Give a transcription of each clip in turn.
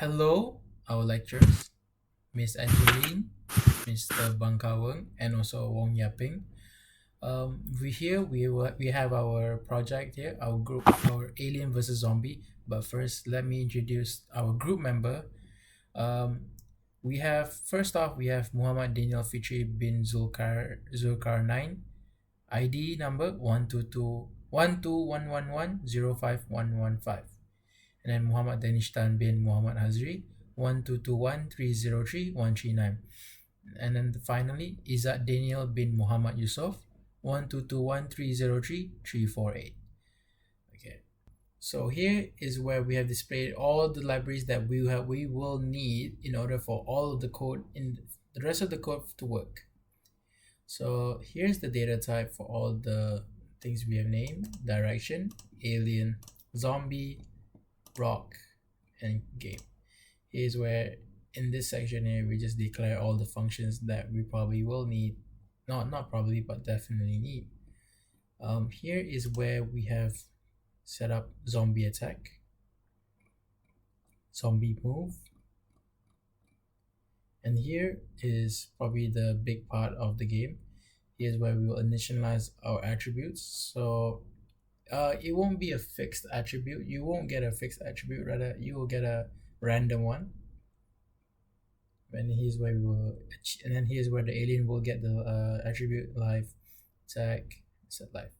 Hello, our lecturers, Miss Angeline, Mr. Bangkaweng, and also Wong Yaping. We have our project here, our group, our Alien versus Zombie. But first, let me introduce our group member. Um, we have Muhammad Daniel Fitri bin Zulkarnain, ID number 122 121110511. And then Muhammad Danishtan bin Muhammad Hazri 1221303 And then finally Izzat Daniel bin Muhammad Yusof 1221303 Okay. So here is where we have displayed all the libraries that we will need in order for all of the code in the rest of the code to work. So here's the data type for all the things we have named: direction, alien, zombie, rock, and game. Here's where in this section here we just declare all the functions that we probably will need, not probably but definitely need. Here is where we have set up zombie attack, zombie move, and here is probably the big part of the game. Here's where we will initialize our attributes. So it won't be a fixed attribute. You won't get a fixed attribute, rather you will get a random one. And here's where we will, and then here's where the alien will get the attribute life, attack, set life.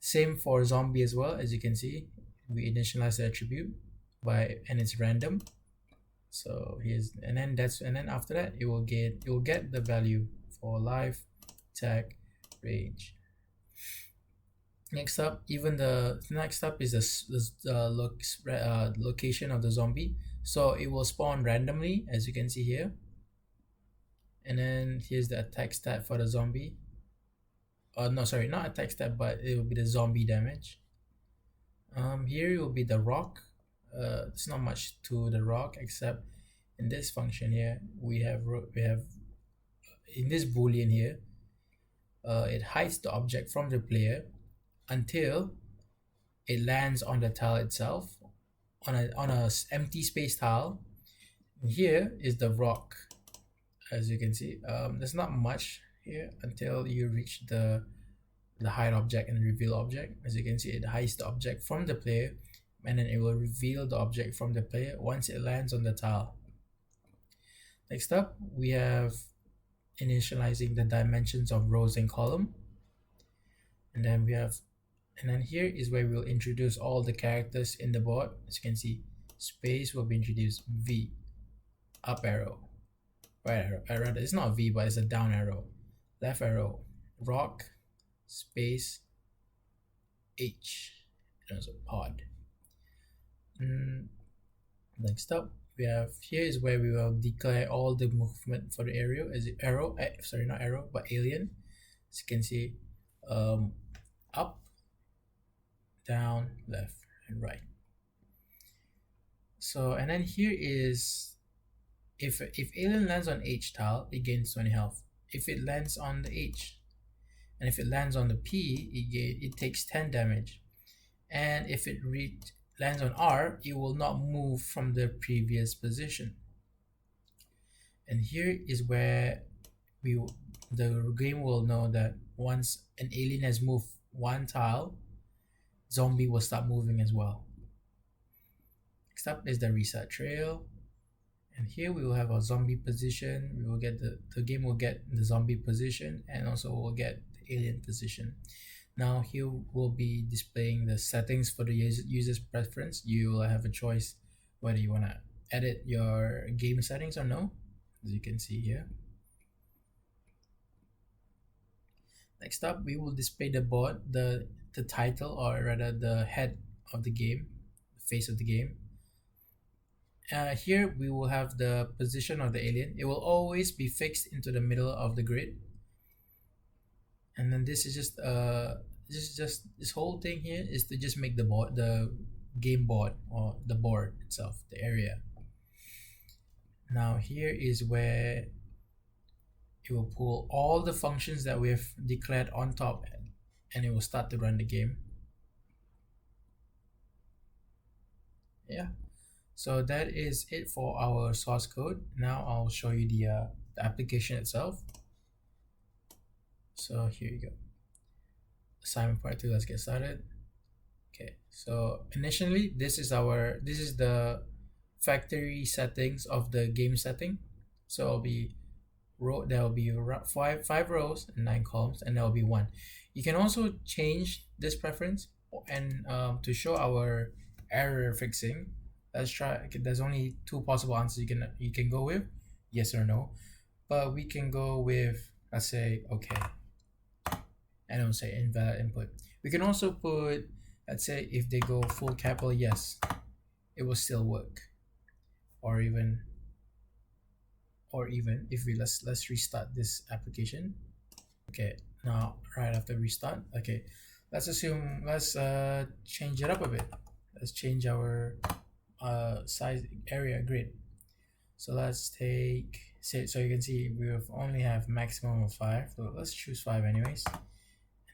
Same for zombie as well. As you can see, we initialize the attribute and it's random. So here's, and then after that it will get the value for life, attack, range. Next up is the location of the zombie. So it will spawn randomly, as you can see here. And then here's the attack stat for the zombie. No, sorry, not attack stat, but it will be the zombie damage. Here it will be the rock. There's not much to the rock except in this function here we have in this boolean here, it hides the object from the player until it lands on the tile itself, on a empty space tile. Here is the rock. As you can see, there's not much here until you reach the hide object and reveal object. As you can see, it hides the object from the player, and then it will reveal the object from the player once it lands on the tile. Next up, we have initializing the dimensions of rows and column. And then here is where we'll introduce all the characters in the board. As you can see, space will be introduced, V, up arrow, right arrow, rather it's not V but it's a down arrow, left arrow, rock, space, H, and also pod. Next up, we have, here is where we will declare all the movement for the alien. As you can see, up, down, left, and right. So, and then here is, if alien lands on H tile, it gains 20 health. If it lands on the H, and if it lands on the P, it takes 10 damage. And if it lands on R, it will not move from the previous position. And here is where the game will know that once an alien has moved one tile, zombie will start moving as well. Next up is the reset trail, and here we will have our zombie position. We will get the game will get the zombie position, and also will get the alien position. Now here we'll be displaying the settings for the user's preference. You will have a choice whether you want to edit your game settings or no, as you can see here. Next up, we will display the board, the title, or rather the head of the game, the face of the game. Here we will have the position of the alien. It will always be fixed into the middle of the grid. And then this is just this whole thing here is to just make the game board, or the board itself, the area. Now here is where it will pull all the functions that we have declared on top, and it will start to run the game. Yeah, So that is it for our source code. Now I'll show you the application itself. So here you go. Assignment part 2, let's get started. Okay, so initially this is the factory settings of the game setting. So it'll be there will be five rows and 9 columns, and there will be 1. You can also change this preference, and to show our error fixing, let's try. Okay, there's only 2 possible answers you can go with, yes or no, but we can go with, let's say, okay, and it'll say invalid input. We can also put, let's say, if they go full capital yes, it will still work, or even if we let's restart this application. Okay, now right after restart, okay, let's change it up a bit. Let's change our size area grid. So let's take, so you can see we only have maximum of 5, so let's choose 5 anyways.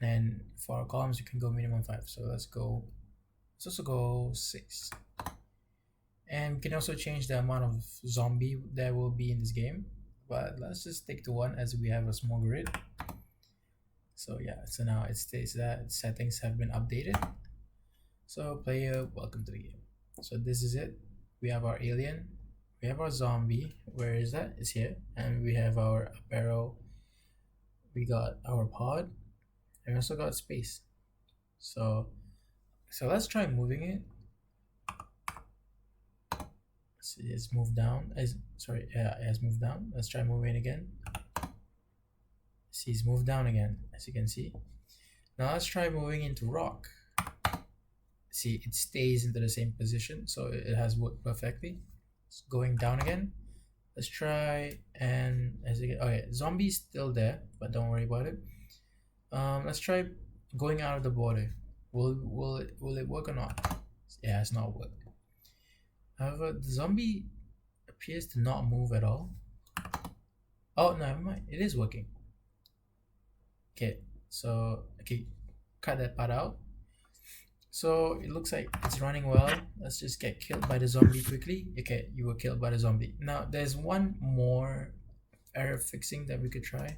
And then for our columns, you can go minimum 5. So let's also go 6. And we can also change the amount of zombie that will be in this game, but let's just stick to 1 as we have a small grid. So yeah, so now it states that settings have been updated. So player, welcome to the game. So this is it. We have our alien, we have our zombie. Where is that? It's here. And we have our arrow, we got our pod, and we also got space. So let's try moving it. See, it's moved down. It has moved down. Let's try moving again. See, it's moved down again, as you can see. Now let's try moving into rock. See, it stays into the same position, so it has worked perfectly. It's going down again. Let's try, and as you get, okay, zombie's still there, but don't worry about it. Let's try going out of the border. Will it work or not? Yeah, it's not worked. However, the zombie appears to not move at all. Oh, no, never mind. It is working. Okay, so cut that part out. So it looks like it's running well. Let's just get killed by the zombie quickly. Okay, you were killed by the zombie. Now there's one more error fixing that we could try.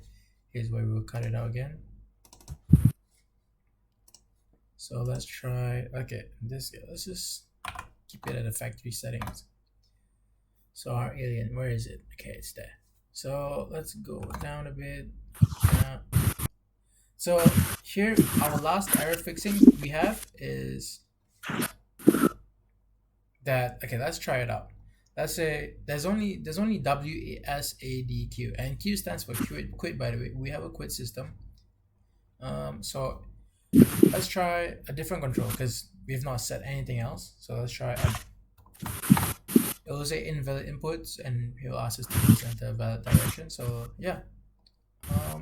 Here's where we will cut it out again. So let's try, okay, let's just keep it at the factory settings. So our alien, where is it? Okay, it's there. So let's go down a bit. So here, our last error fixing we have is that, okay, let's try it out. Let's say there's only WASADQ, and Q stands for quit, by the way. We have a quit system. So let's try a different control because we have not set anything else. So let's try it will say invalid inputs, and it will ask us to present a valid direction. So yeah,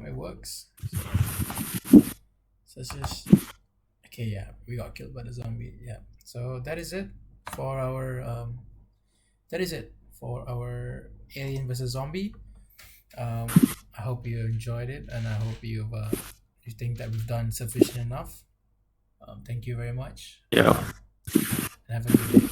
it works. So it's just, okay, yeah, we got killed by the zombie. Yeah, so that is it for our alien versus zombie. I hope you enjoyed it, and I hope you think that we've done sufficient enough. Thank you very much. Yeah. And have a good day.